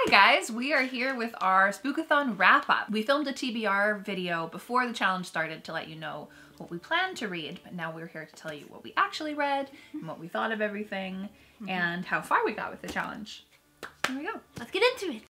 Hi guys, we are here with our Spookathon Wrap Up. We filmed a TBR video before the challenge started to let you know what we planned to read, but now we're here to tell you what we actually read and what we thought of everything and how far we got with the challenge. Here we go. Let's get into it.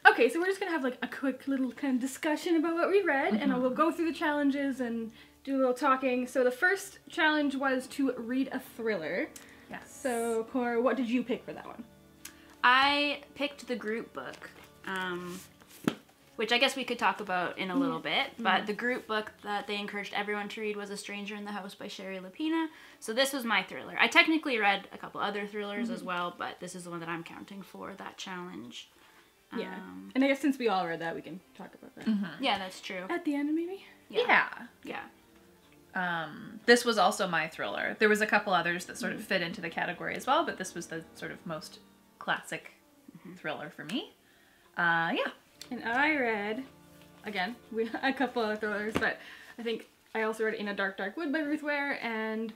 Okay, so we're just gonna have like a quick little kind of discussion about what we read, and we'll go through the challenges and do a little talking. So the first challenge was to read a thriller. Yes. So, Cor, what did you pick for that one? I picked the group book, which I guess we could talk about in a little bit, but the group book that they encouraged everyone to read was A Stranger in the House by Shari Lapena. So this was my thriller. I technically read a couple other thrillers as well, but this is the one that I'm counting for that challenge. Yeah. And I guess since we all read that, we can talk about that. Yeah, that's true. At the end, maybe? Yeah. This was also my thriller. There was a couple others that sort of fit into the category as well, but this was the sort of most classic thriller for me. Yeah. And I read, again, a couple of thrillers, but I think I also read In a Dark, Dark Wood by Ruth Ware, and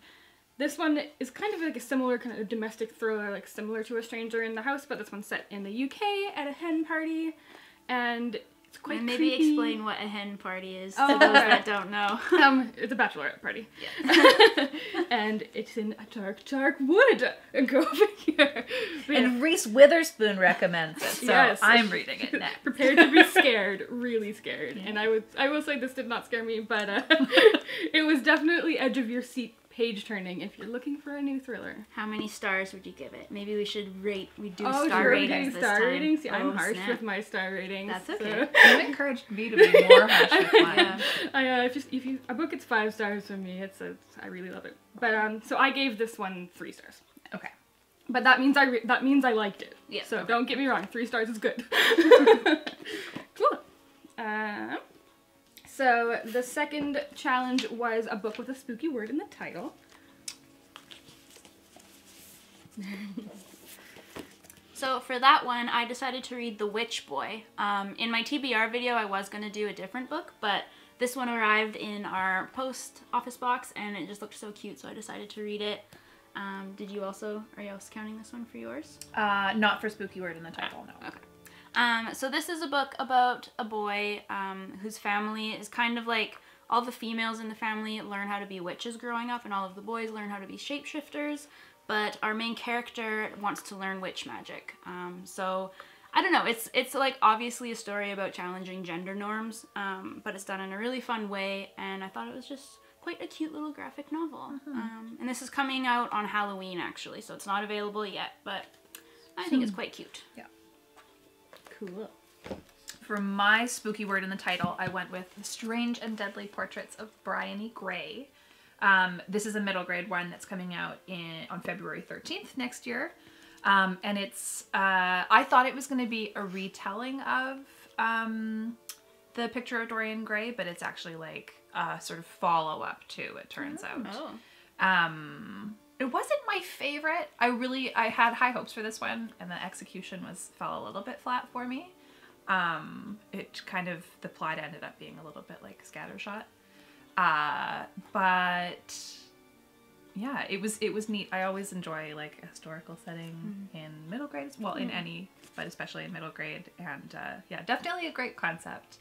this one is kind of like a similar kind of domestic thriller, like similar to A Stranger in the House, but this one's set in the UK at a hen party, and it's quite maybe creepy. Explain what a hen party is to Oh, those that don't know. It's a bachelorette party. Yeah. And it's in a dark, dark wood. Go over here. But And Reese Witherspoon recommends it, so Yes. I'm reading it next. Prepared to be scared, really scared. And I will say this did not scare me, but it was definitely edge of your seat page turning if you're looking for a new thriller. How many stars would you give it? Maybe we should rate. We do Oh, star sure, ratings this star time. ratings. See, I'm Oh, harsh snap. with my star ratings. That's so- okay. You encouraged me to be more harsh with mine. Yeah. if you a book gets 5 stars from me, I really love it. But so I gave this one 3 stars. Okay. But that means I liked it. Yeah. So don't get me wrong, 3 stars is good. Cool. So the second challenge was a book with a spooky word in the title. So for that one, I decided to read The Witch Boy. In my TBR video, I was going to do a different book, but this one arrived in our post office box, and it just looked so cute, so I decided to read it. Are you also counting this one for yours? Not for spooky word in the title, no. Okay. So this is a book about a boy whose family is kind of like all the females in the family learn how to be witches growing up, and all of the boys learn how to be shapeshifters. But our main character wants to learn witch magic. So I don't know. It's like obviously a story about challenging gender norms, but it's done in a really fun way, and I thought it was just quite a cute little graphic novel. And this is coming out on Halloween actually, so it's not available yet, but I think it's quite cute. Yeah. Cool. For my spooky word in the title, I went with The Strange and Deadly Portraits of Briony Gray. This is a middle grade one that's coming out on February 13th next year. And it's, I thought it was going to be a retelling of The Picture of Dorian Gray, but it's actually like a sort of follow-up to, it turns out. Oh. It wasn't my favorite. I had high hopes for this one, and the execution fell a little bit flat for me. The plot ended up being a little bit like scattershot. But yeah, it was neat. I always enjoy like a historical setting in middle grade, well, in any, but especially in middle grade, and yeah, definitely a great concept.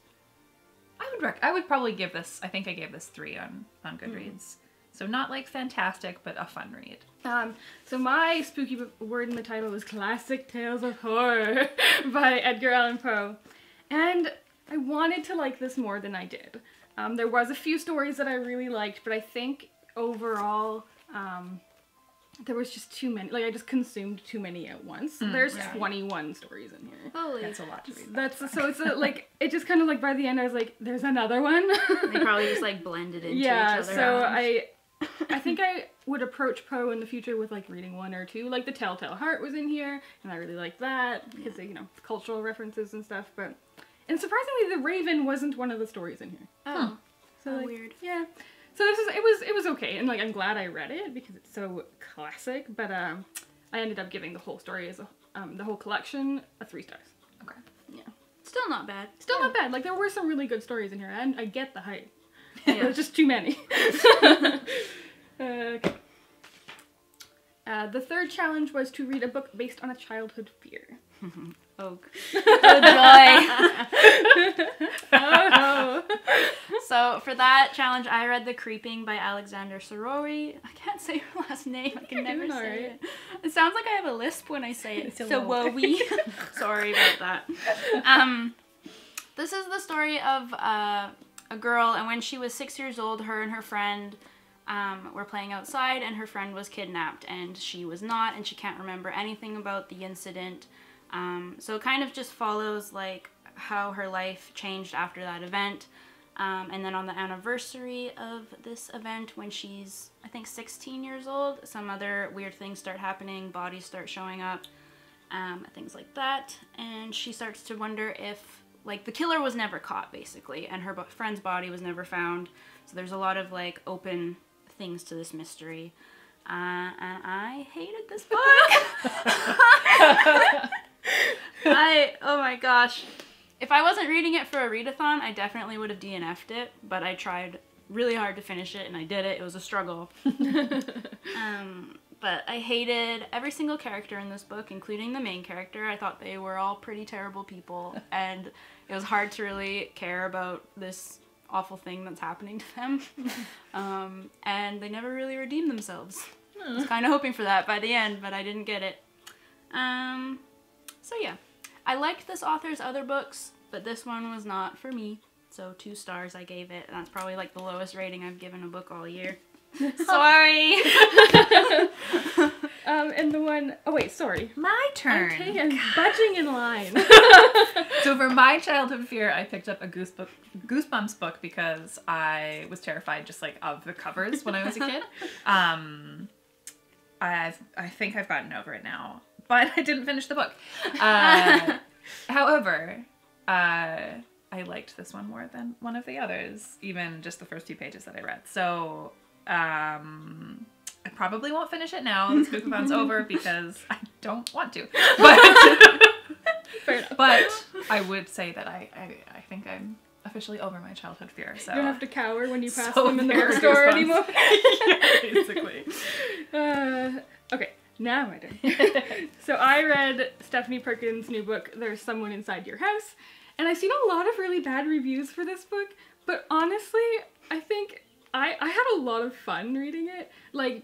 I would probably give this, I think I gave this 3 on Goodreads. So not like fantastic, but a fun read. So my spooky word in the title was Classic Tales of Horror by Edgar Allan Poe. And I wanted to like this more than I did. There was a few stories that I really liked, but I think overall there was just too many. Like I just consumed too many at once. There's 21 stories in here. Holy. That's a lot to read. So it's like it just kind of like by the end I was like, there's another one. They probably just like blended into each other. So I think I would approach Poe in the future with like reading 1 or 2. Like The Telltale Heart was in here, and I really liked that because you know, cultural references and stuff. And surprisingly, The Raven wasn't one of the stories in here. Oh, so like, weird. Yeah. So it was okay, and like I'm glad I read it because it's so classic. But I ended up giving the whole story as the whole collection 3 stars. Okay. Yeah. Still not bad. Still not bad. Like there were some really good stories in here, and I get the hype. Yeah. There's just too many. The third challenge was to read a book based on a childhood fear. Oh joy. Oh. So for that challenge, I read The Creeping by Alexandra Sirowy. I can't say her last name. I can never say it. It sounds like I have a lisp when I say it. Sirowy. Sorry about that. This is the story of a girl, and when she was 6 years old, her and her friend were playing outside, and her friend was kidnapped, and she was not, and she can't remember anything about the incident. So it kind of just follows like how her life changed after that event. And then on the anniversary of this event, when she's, I think, 16 years old, some other weird things start happening, bodies start showing up, things like that. And she starts to wonder if, like, the killer was never caught, basically, and her friend's body was never found. So there's a lot of, like, open things to this mystery. And I hated this book. Oh my gosh. If I wasn't reading it for a readathon, I definitely would have DNF'd it, but I tried really hard to finish it, and I did it. It was a struggle. But I hated every single character in this book, including the main character. I thought they were all pretty terrible people, and it was hard to really care about this awful thing that's happening to them. And they never really redeemed themselves. I was kind of hoping for that by the end, but I didn't get it. So yeah, I liked this author's other books, but this one was not for me. So 2 stars I gave it, and that's probably like the lowest rating I've given a book all year. Sorry! And the one, oh wait, sorry. My turn. Okay, I'm budging in line. So for my childhood fear, I picked up a Goosebumps book because I was terrified just like of the covers when I was a kid. I think I've gotten over it now, but I didn't finish the book. However, I liked this one more than one of the others, even just the first 2 pages that I read. So I probably won't finish it now. The Spookathon's over because I don't want to. But I would say that I think I'm officially over my childhood fear. So You don't have to cower when you pass them in the bookstore anymore. Yeah, basically. Okay, now my turn. So I read Stephanie Perkins' new book, There's Someone Inside Your House, and I've seen a lot of really bad reviews for this book, but honestly, I think I had a lot of fun reading it. Like,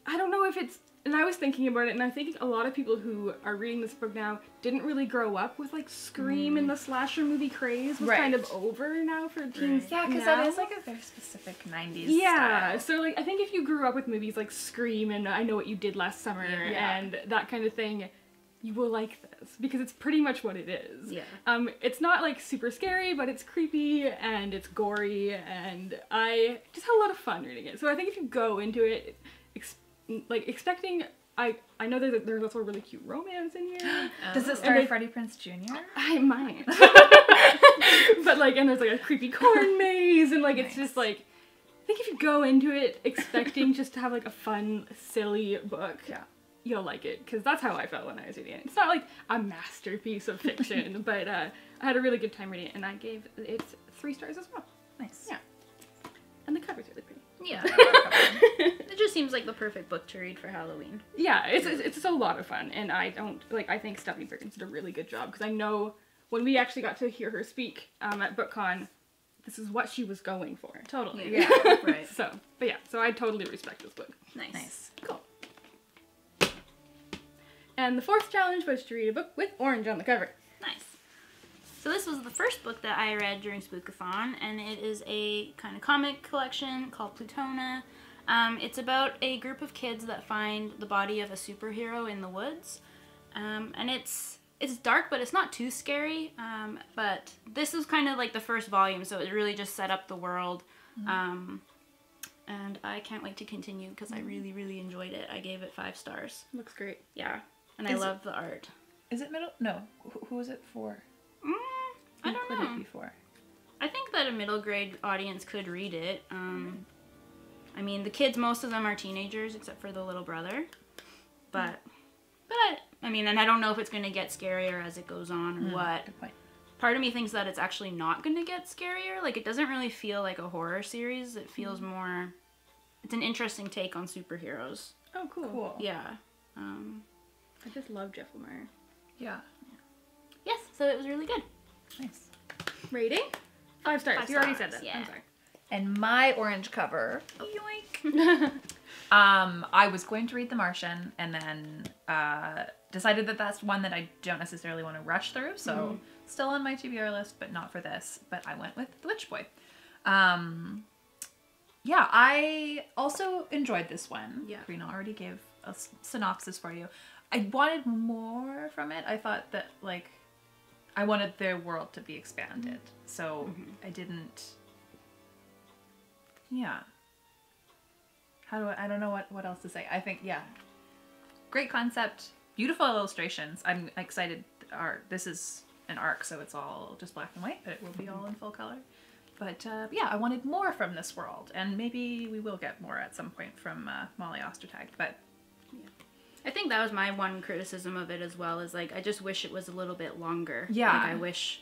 I don't know if it's, and I was thinking about it, and I think a lot of people who are reading this book now didn't really grow up with, like, Scream and the slasher movie craze was kind of over now for teens. Yeah, because that is, like, a very specific 90s style. So, like, I think if you grew up with movies like Scream and I Know What You Did Last Summer and that kind of thing, you will like this, because it's pretty much what it is. Yeah. It's not, like, super scary, but it's creepy, and it's gory, and I just had a lot of fun reading it. So I think if you go into it, expecting, I know there's also a really cute romance in here. Does it start Freddie Prinze Jr.? I might. But, like, and there's, like, a creepy corn maze, and, like, it's just, like, I think if you go into it expecting just to have, like, a fun, silly book, you'll like it, because that's how I felt when I was reading it. It's not, like, a masterpiece of fiction, but I had a really good time reading it, and I gave it 3 stars as well. Nice. Yeah. And the cover's really pretty. Yeah. It just seems like the perfect book to read for Halloween. Yeah, it's a lot of fun, and I think Stephanie Perkins did a really good job, because I know when we actually got to hear her speak at BookCon, this is what she was going for. Totally. Yeah. Right. So I totally respect this book. Nice. Cool. And the 4th challenge was to read a book with orange on the cover. Nice. So this was the first book that I read during Spookathon, and it is a kind of comic collection called Plutona. It's about a group of kids that find the body of a superhero in the woods. And it's dark, but it's not too scary. But this is kind of like the first volume, so it really just set up the world. And I can't wait to continue because I really, really enjoyed it. I gave it 5 stars. Looks great. Yeah, and I love the art. Is it middle? No. Who is it for? I don't know. Who could it be for? I think that a middle grade audience could read it. I mean, the kids, most of them are teenagers, except for the little brother. But I mean, and I don't know if it's going to get scarier as it goes on or what. Good point. Part of me thinks that it's actually not going to get scarier. Like, it doesn't really feel like a horror series. It feels more... It's an interesting take on superheroes. Oh, cool. Cool. Yeah. I just love Jeff Lemire. Yeah. Yes, so it was really good. Nice. Rating? 5 stars. 5 You already stars, said that. yeah. I'm sorry. And my orange cover, yoink. I was going to read The Martian and then decided that that's one that I don't necessarily want to rush through. So still on my TBR list, but not for this. But I went with The Witch Boy. Yeah, I also enjoyed this one. Yeah. Korrina already gave a synopsis for you. I wanted more from it. I thought that, like, I wanted their world to be expanded. So I didn't... Yeah. I don't know what else to say. I think, yeah. Great concept. Beautiful illustrations. I'm excited. This is an arc, so it's all just black and white, but it will be all in full color. But yeah, I wanted more from this world, and maybe we will get more at some point from Molly Ostertag, but... Yeah. I think that was my one criticism of it as well, is like, I just wish it was a little bit longer. Yeah. Like, I wish...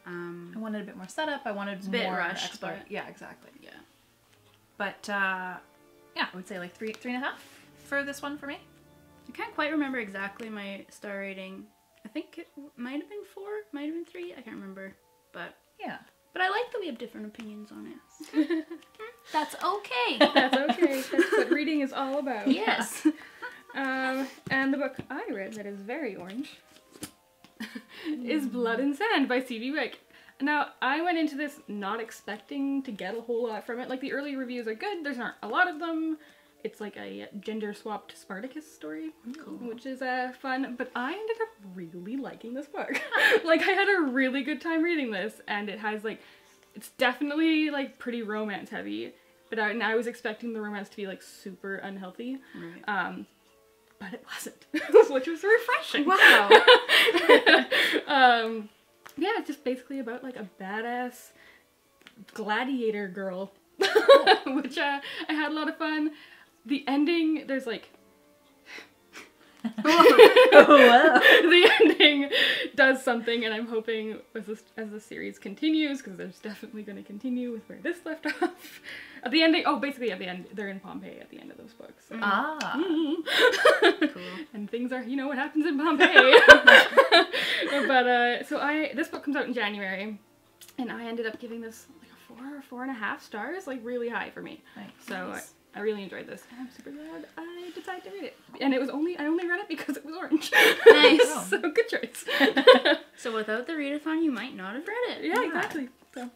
I wanted a bit more setup, I wanted a bit more rushed, exploration. but... Yeah, exactly. Yeah. But yeah, I would say like 3.5 for this one for me. I can't quite remember exactly my star rating. I think it might have been 4, might have been 3, I can't remember. But yeah. But I like that we have different opinions on it. That's okay. That's okay. That's what reading is all about. Yes. And the book I read that is very orange is Blood and Sand by C.B. Wick. Now, I went into this not expecting to get a whole lot from it. Like, the early reviews are good. There's not a lot of them. It's like a gender-swapped Spartacus story, which is fun. But I ended up really liking this book. Like, I had a really good time reading this, and it has, like, it's definitely, like, pretty romance-heavy. But I was expecting the romance to be, like, super unhealthy. Right. But it wasn't, which was refreshing. Wow. Yeah, it's just basically about, like, a badass gladiator girl, which I had a lot of fun. The ending, there's, like... The ending does something, and I'm hoping as the series continues, because there's definitely going to continue with where this left off. At the ending, basically at the end, they're in Pompeii at the end of those books. So. Cool. And things are, you know what happens in Pompeii. But, so this book comes out in January, and I ended up giving this like a 4 or 4.5 stars, like really high for me. Nice. So I really enjoyed this, and I'm super glad I decided to read it. And I only read it because it was orange. Nice. So good choice. So without the readathon, you might not have read it. Yeah, exactly. So.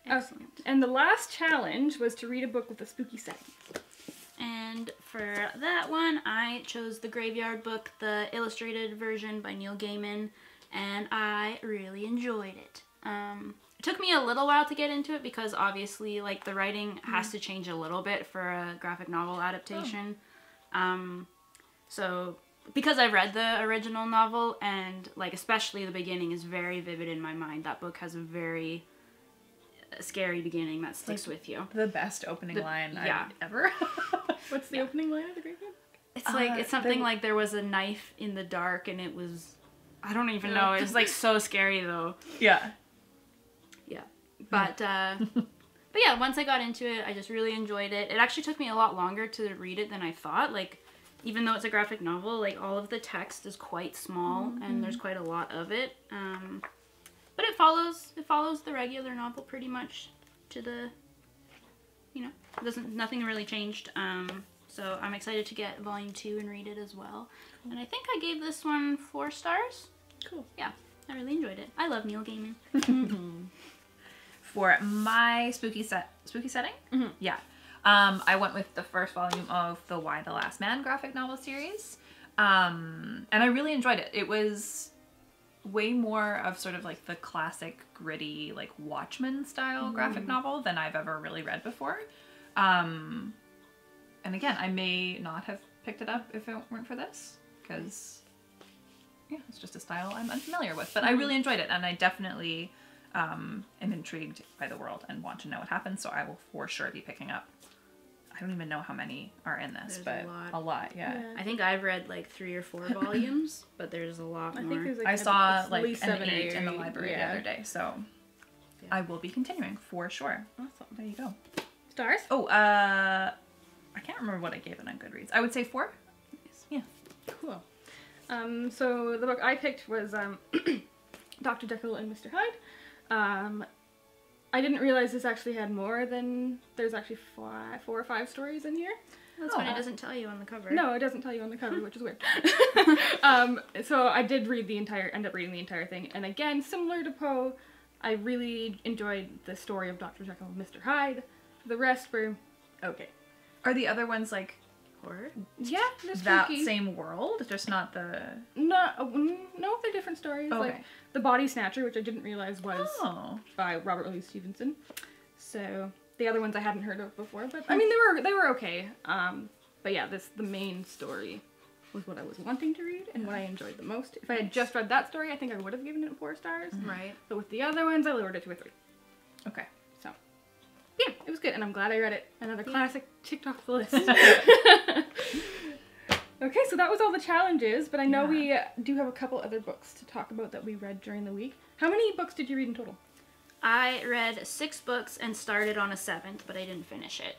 Excellent. And the last challenge was to read a book with a spooky setting. And for that one, I chose the Graveyard book, the illustrated version by Neil Gaiman, and I really enjoyed it. It took me a little while to get into it because obviously, like, the writing has to change a little bit for a graphic novel adaptation. So because I've read the original novel, and, like, especially the beginning is very vivid in my mind. That book has a very scary beginning that sticks with you. The best opening line yeah. ever. What's the opening line of the Graveyard? It's like, it's something like there was a knife in the dark and it was, I don't even know. It was like so scary though. Yeah. Yeah. But yeah, once I got into it, I just really enjoyed it. It actually took me a lot longer to read it than I thought. Like, even though it's a graphic novel, like all of the text is quite small and there's quite a lot of it. But it follows the regular novel pretty much to the, you know, nothing really changed. So I'm excited to get volume 2 and read it as well. And I think I gave this one 4 stars. Cool. Yeah, I really enjoyed it. I love Neil Gaiman. For my spooky setting, yeah, I went with the first volume of the Why the Last Man graphic novel series, and I really enjoyed it. It was way more of sort of like the classic gritty, like Watchmen style graphic novel than I've ever really read before. And again, I may not have picked it up if it weren't for this, because yeah, it's just a style I'm unfamiliar with, but I really enjoyed it, and I definitely am intrigued by the world and want to know what happens, so I will for sure be picking up. I don't even know how many are in this, There's but a lot, yeah. I think I've read like 3 or 4 volumes, but there's a lot more. I think there's like I saw at like least an 7 or 8 in the 8, library the other day, so I will be continuing for sure. Awesome. There you go. Stars? Oh, I can't remember what I gave it on Goodreads. I would say 4. Yeah. Cool. So the book I picked was Dr. Jekyll and Mr. Hyde. I didn't realize this actually had more than, there's actually 4 or 5 stories in here. That's when it doesn't tell you on the cover. No, it doesn't tell you on the cover, which is weird. So I did read end up reading the entire thing. And again, similar to Poe, I really enjoyed the story of Dr. Jekyll and Mr. Hyde. The rest were okay. Are the other ones like Horror? Yeah, they're that spooky. same world, just not the... No, they're different stories. Okay. Like the Body Snatcher, which I didn't realize was Oh. by Robert Louis Stevenson. So the other ones I hadn't heard of before, but I mean they were okay. But yeah, the main story was what I was wanting to read and what I enjoyed the most. If I had just read that story, I think I would have given it 4 stars. Right. But with the other ones, I lowered it to a 3. Okay. So yeah, it was good, and I'm glad I read it. Another classic ticked off the list. Okay, so that was all the challenges, but I know we do have a couple other books to talk about that we read during the week. How many books did you read in total? I read 6 books and started on a 7th, but I didn't finish it.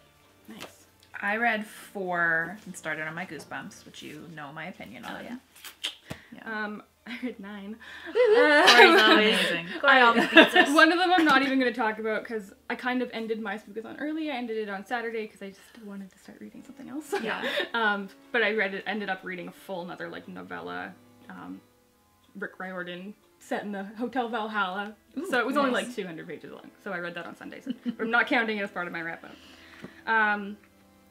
Nice. I read 4 and started on my Goosebumps, which you know my opinion on. yeah. I read 9. Corey's always Amazing. Corey always beats us. One of them I'm not even going to talk about because I kind of ended my Spookathon early. I ended it on Saturday because I just wanted to start reading something else. Yeah. But I ended up reading a full another like novella, Rick Riordan, set in the Hotel Valhalla. Ooh, So it was only nice. like 200 pages long. So I read that on Sundays. But I'm not counting it as part of my wrap up.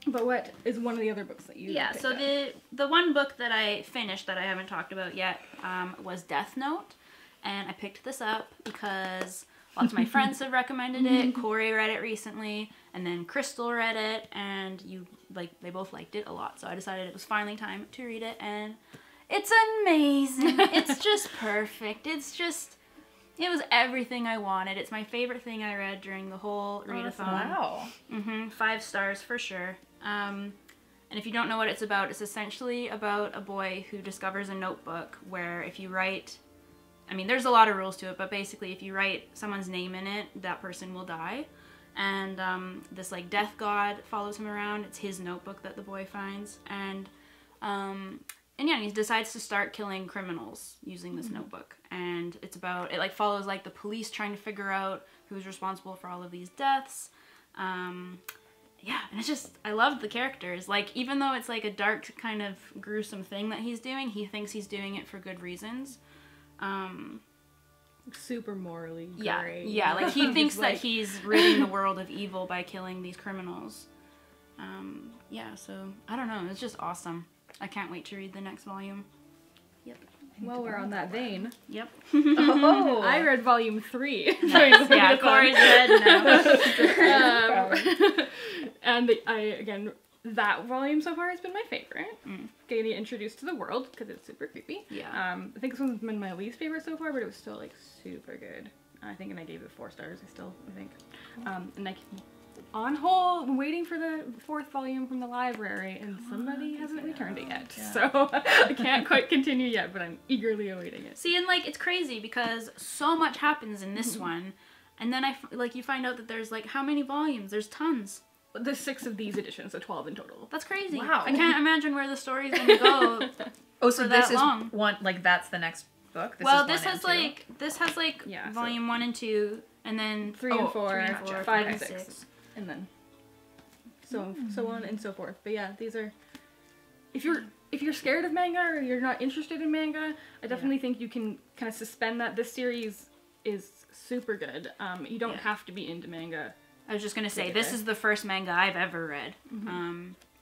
But what is one of the other books that you picked So up? the one book that I finished that I haven't talked about yet was Death Note, and I picked this up because lots of my friends have recommended it. Cori read it recently, and then Crystal read it, and they both liked it a lot. So I decided it was finally time to read it, and it's amazing. It's just perfect. It was everything I wanted. It's my favorite thing I read during the whole readathon. Wow. 5 stars for sure. And if you don't know what it's essentially about a boy who discovers a notebook where if you write, I mean, there's a lot of rules to it, but basically if you write someone's name in it, that person will die. And this like death god follows him around. It's his notebook that the boy finds. And yeah, he decides to start killing criminals using this notebook. And it like follows like the police trying to figure out who's responsible for all of these deaths. Yeah, and it's just, I love the characters. Like, even though it's like a dark kind of gruesome thing that he's doing, he thinks he's doing it for good reasons. Super morally Yeah, gray. yeah, like he thinks like... that he's ridding the world of evil by killing these criminals. Yeah, so, I don't know, it's just awesome. I can't wait to read the next volume. Yep. While we're on that vein, Yep. Oh. I read volume 3. Nice. Yeah, Corey's read now. And again, that volume so far has been my favorite. Getting introduced to the world because it's super creepy. Yeah. I think this one's been my least favorite so far, but it was still like super good. I think, and I gave it 4 stars. I think. And like on hold, I'm waiting for the 4th volume from the library, and somebody hasn't returned it yet. Yeah. So I can't quite continue yet, but I'm eagerly awaiting it. See, and like it's crazy because so much happens in this one, and then you find out that there's like how many volumes? There's tons. There's 6 of these editions, so 12 in total. That's crazy. Wow. I can't imagine where the story's gonna go. Oh, so for this that is long. one, like that's the next book? This is has like Yeah, so- volume 1 and 2, and then 3 and oh, 4, 3 and 4, 5 and and 6. And then so on and so forth. But yeah, these are if you're scared of manga or you're not interested in manga, I definitely think you can kind of suspend that. This series is super good. You don't have to be into manga. I was just gonna say, this is the first manga I've ever read.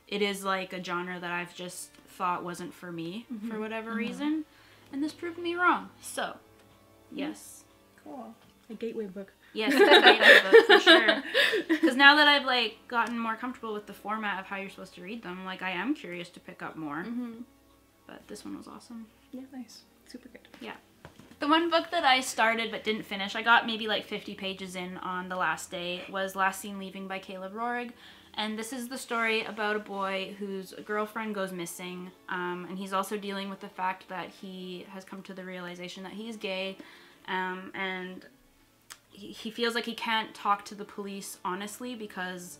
It is like a genre that I've just thought wasn't for me for whatever reason, and this proved me wrong. So, yes. Cool. A gateway book. Yes, it's a gateway book for sure. Because now that I've like gotten more comfortable with the format of how you're supposed to read them, like I am curious to pick up more. But this one was awesome. Yeah, nice. Super good. Yeah. The one book that I started but didn't finish, I got maybe like 50 pages in on the last day, was Last Seen Leaving by Caleb Roehrig. And this is the story about a boy whose girlfriend goes missing, and he's also dealing with the fact that he has come to the realization that he is gay, and he feels like he can't talk to the police honestly because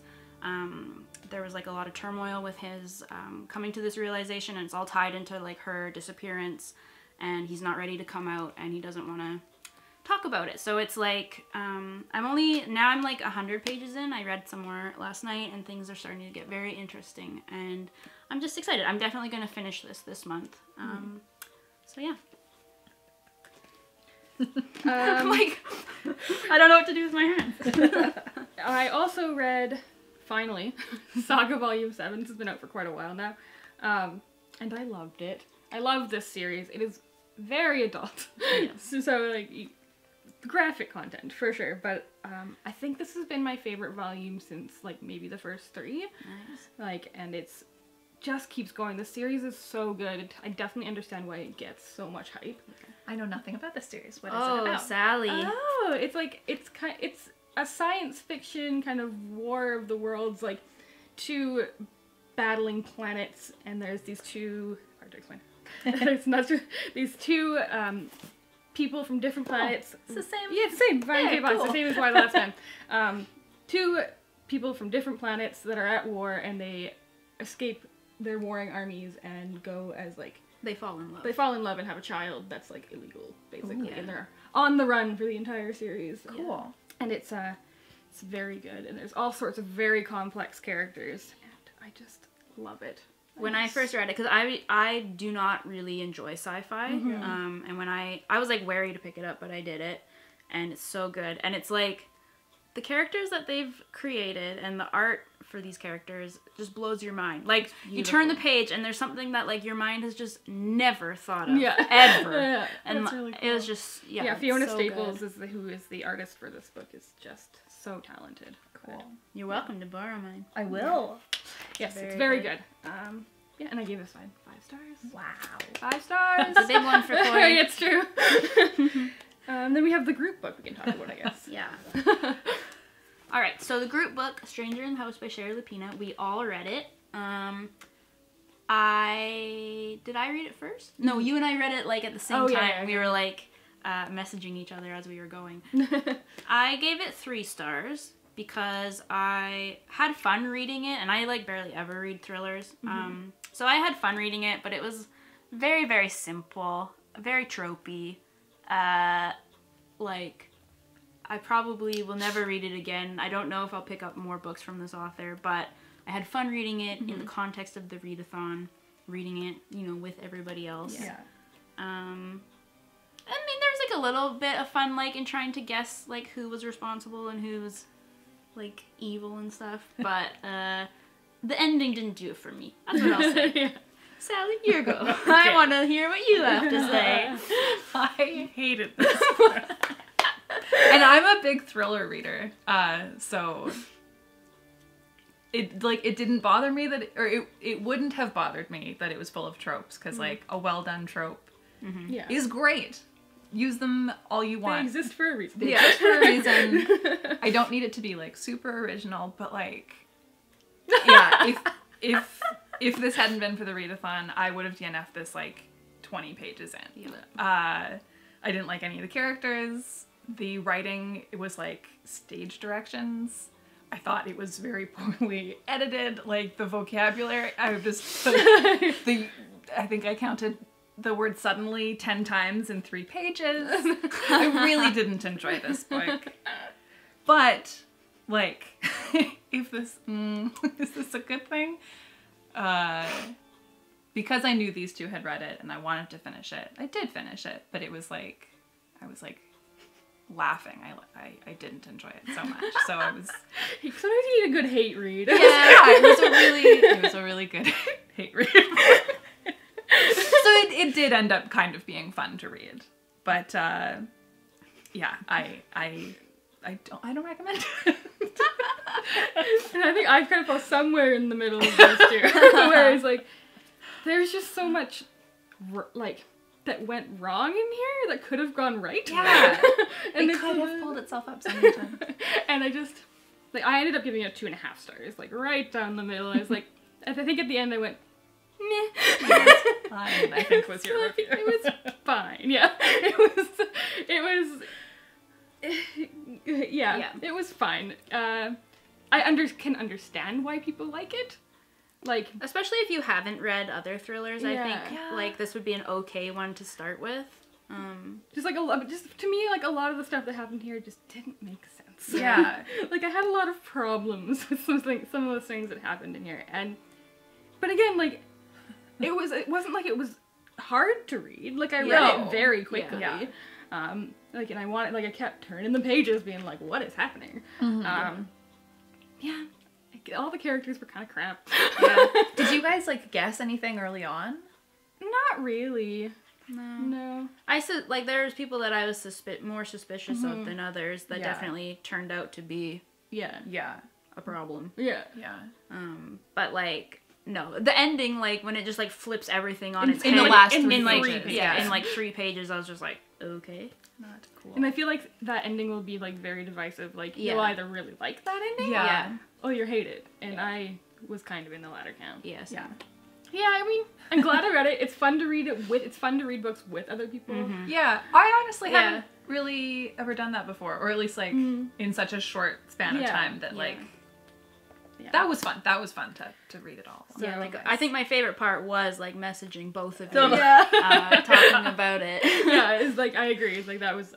there was like a lot of turmoil with his coming to this realization, and it's all tied into like her disappearance, and he's not ready to come out, and he doesn't want to talk about it. So it's like I'm like 100 pages in. I read some more last night, and things are starting to get very interesting, and I'm just excited. I'm definitely going to finish this month. So yeah. I'm like, I don't know what to do with my hands. I also read, finally, Saga Volume 7. This has been out for quite a while now. And I loved it. I love this series. It is very adult. Yes. So, like, graphic content, for sure. But I think this has been my favorite volume since, like, maybe the first 3. Nice. Like, and it's just keeps going. The series is so good. I definitely understand why it gets so much hype. I know nothing about this series. What is it Oh, about? Sally. Oh, it's like it's a science fiction kind of war of the worlds, like 2 battling planets, and there's these 2 hard to explain. There's not these 2 people from different planets. It's the same. Yeah, it's the same. Yeah, It's cool. the same as why last time. 2 people from different planets that are at war, and they escape their warring armies and go as like They fall in love. they fall in love and have a child that's like illegal, basically, Ooh, yeah. and they're on the run for the entire series. Cool. And it's very good, and there's all sorts of very complex characters, and I just love it. When I first read it, because I do not really enjoy sci-fi, and when I was like wary to pick it up, but I did it, and it's so good. And it's like the characters that they've created and the art for these characters just blows your mind. Like, you turn the page and there's something that like your mind has just never thought of, ever. Yeah, And that's really it cool. was just Yeah, it's Fiona so Staples good. who is the artist for this book, is just so talented. Cool. You're welcome to borrow mine. I will. Yes, Very it's very good. good. Yeah, and I gave this 5 stars. Wow. 5 stars. It's a big one for Cori. It's true. Then we have the group book we can talk about, I guess. Yeah. Alright, so the group book, A Stranger in the House by Shari Lapena, we all read it. Did I read it first? No, you and I read it like at the same time. Yeah. We were like messaging each other as we were going. I gave it 3 stars because I had fun reading it, and I like barely ever read thrillers. So I had fun reading it, but it was very, very simple, very tropey. Like, I probably will never read it again. I don't know if I'll pick up more books from this author, but I had fun reading it in the context of the readathon, reading it, you know, with everybody else. Yeah. I mean, there's like a little bit of fun, like, in trying to guess, like, who was responsible and who was, like, evil and stuff, but, the ending didn't do it for me. That's what I'll say. Yeah. Sally, you go. I want to hear what you have to say. I hated this book. And I'm a big thriller reader, so it didn't bother me that it wouldn't have bothered me that it was full of tropes, because like a well done trope Yeah. is great. Use them all you They want. exist for a reason. They exist for a reason. I don't need it to be like super original, but like, yeah, if this hadn't been for the readathon, I would have DNF'd this like 20 pages in. Yeah. I didn't like any of the characters. The writing, it was like stage directions. I thought it was very poorly edited. Like the vocabulary, I just I think I counted the word suddenly 10 times in 3 pages. I really didn't enjoy this book. But like, if this is this a good thing? Because I knew these 2 had read it and I wanted to finish it. I did finish it, but it was like, I was like laughing. I didn't enjoy it so much. So I was. Sometimes you need a good hate read. Yeah, it was a really good hate read. So it did end up kind of being fun to read, but yeah, I don't recommend it. And I think I kind of fell somewhere in the middle of those 2, where it's like, there's just so much, like, that went wrong in here that could have gone right. Yeah, and it could have pulled itself up so many times. And I just, like, I ended up giving it 2.5 stars, like, right down the middle. I was like, I think at the end I went, meh. Fine, I think was your review. It was fine, yeah. It was, yeah, Yeah. it was fine. can understand why people like it. Like, especially if you haven't read other thrillers, I think Yeah. like this would be an okay one to start with. just like just to me, like a lot of the stuff that happened here just didn't make sense. Yeah. Like I had a lot of problems with some of the things that happened in here, but again, like it wasn't like it was hard to read. Like I read it very quickly. Yeah. Like, and I kept turning the pages, being like, what is happening? Yeah. All the characters were kind of crap. Yeah. Did you guys like guess anything early on? Not really. No. Like there's people that I was more suspicious of than others that definitely turned out to be Yeah. a problem. Yeah. Yeah. But like no, the ending, like when it just like flips everything on its in head the last in 3 like pages. in like 3 pages, I was just like, okay. Not cool. And I feel like that ending will be like very divisive. Like you'll either really like that ending, Yeah. or you hate it. And I was kind of in the latter camp. Yes. Yeah. Yeah, I mean, I'm glad I read it. It's fun to read it's fun to read books with other people. Yeah. I honestly haven't really ever done that before, or at least like in such a short span of time that like that was fun. That was fun to read it all. So, Yeah, like nice. I think my favorite part was like messaging both of you, Yeah. talking about it. Yeah, it's like I agree. It's like that was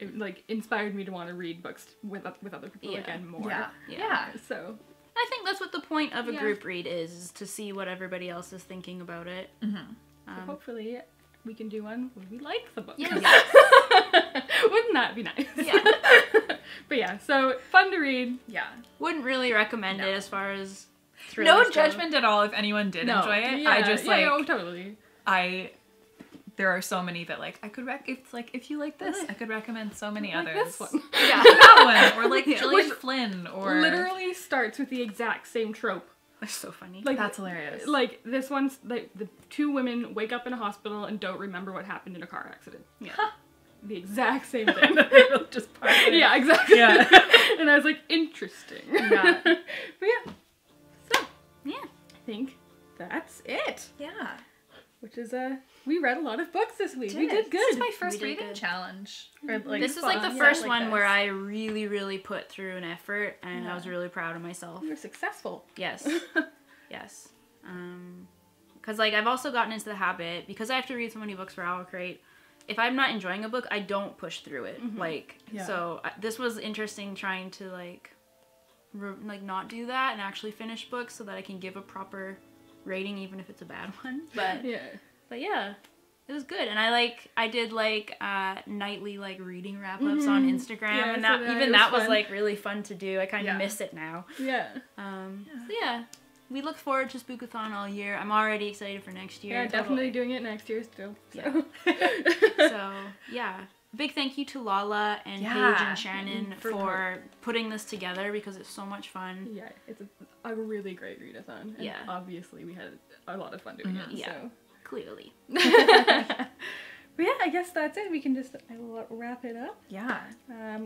it like inspired me to want to read books with other people again more. Yeah. So I think that's what the point of a group read is to see what everybody else is thinking about it. so hopefully we can do one when we like the book. Yes. Wouldn't that be nice? Yeah. But yeah, so fun to read. Yeah. Wouldn't really recommend it as far as thrillers No go. judgment at all if anyone did enjoy it. Yeah, I just like totally. there are so many that like I could if you like this, I could recommend so many Like others. this one. Yeah, that one or like Gillian Flynn or Literally starts with the exact same trope. That's so funny. Like that's hilarious. Like this one's like the 2 women wake up in a hospital and don't remember what happened in a car accident. Yeah. The exact same thing. just part of it. Yeah, exactly. Yeah. And I was like, interesting. Yeah. But yeah. So, Yeah. I think that's it. Yeah. Which is we read a lot of books this week. We did good. This is my first We did reading good. challenge. Or, like, This is like the fun. first Yeah, one like where this. I really, really put through an effort, and I was really proud of myself. We were successful. Yes. Yes. Because like I've also gotten into the habit, because I have to read so many books for OwlCrate, if I'm not enjoying a book, I don't push through it. So this was interesting trying to like not do that and actually finish books so that I can give a proper rating even if it's a bad one. But yeah, it was good. And I did like nightly like reading wrap ups on Instagram, Yeah, and I that saw that. even It that was was fun. like really fun to do. I kind of miss it now. Yeah. So yeah, we look forward to Spookathon all year. I'm already excited for next year. Yeah, definitely doing it next year still. So. Yeah. So yeah, big thank you to Lala and Paige and Shannon for putting this together, because it's so much fun. Yeah, it's a really great readathon. And obviously we had a lot of fun doing it. Yeah. So. Clearly. But yeah, I guess that's it. We can just wrap it up. Yeah.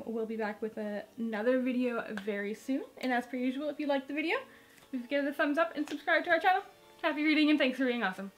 We'll be back with another video very soon. And as per usual, if you liked the video, please give it a thumbs up and subscribe to our channel. Happy reading and thanks for being awesome.